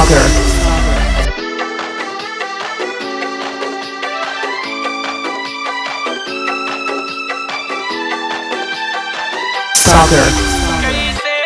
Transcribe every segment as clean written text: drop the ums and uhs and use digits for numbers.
SAGAR. SAGAR.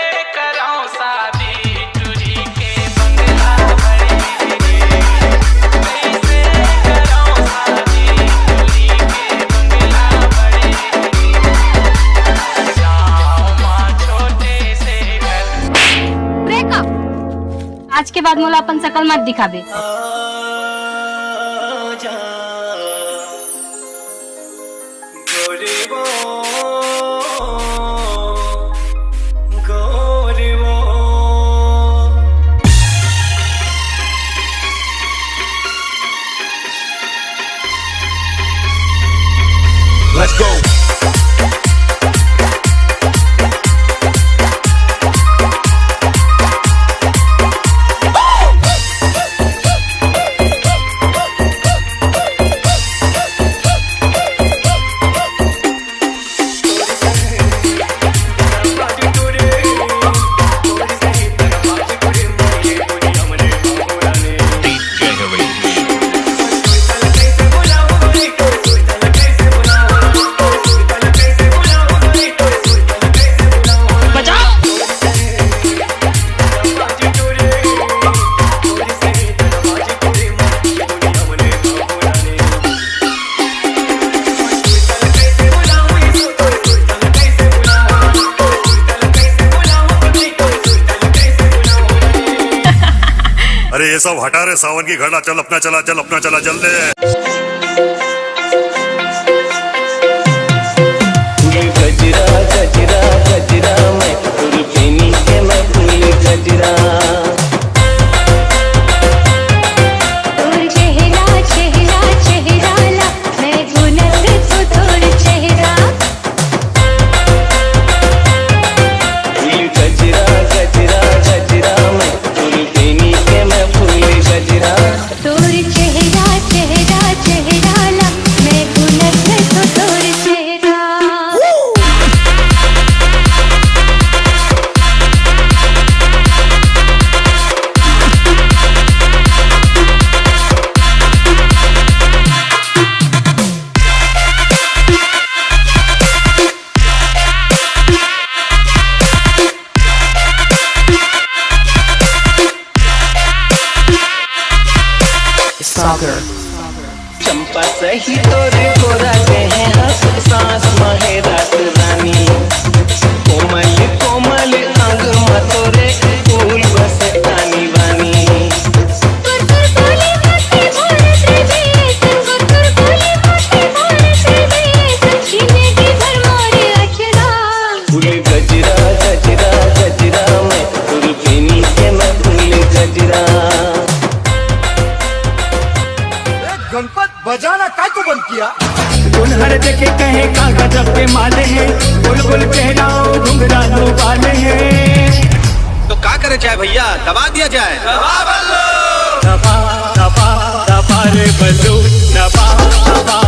आज के बाद मोला अपन शकल मत दिखाबे। Let's go. अरे ये सब हटा रे सावन की घड़ा, चल अपना चला जल्दी। गजरा गजरा गजरा मैं दुर्बिनी के मैं फूल गजरा चेहरा चेहरा चेहरा ला मैं गुनत तो थोड़ चेहरा गजरा गजरा गजरा मैं दुर्बिनी के मैं फूल गजरा तोर चेहरा चेहरा चेहरा ला मैं गुनत तो थोड़ चेहरा SAGAR. चंपा सही तोरे गोरा के हैं हंस सांस महे रात रानी कोमल कोमल अंग मतोरे फूल बस तानी वानी गुरगुर बोली मोटे भोर से बेस गुरगुर बोली मोटे भोर से बेस जिंदगी भर मोरे अचरा फूल गजरा गजरा गजरा मैं दुर्बिनी के मैं फूल गजरा गणपत बजाना काय को बंद किया? दुल्हर देखे कहे का गजब के माले हैं, बुलबुल चेहराओ घुंघरालो वाले हैं। तो क्या करे जाए भैया, दबा दिया जाए। दबा दबा दबा रे बल्लू दबा दबा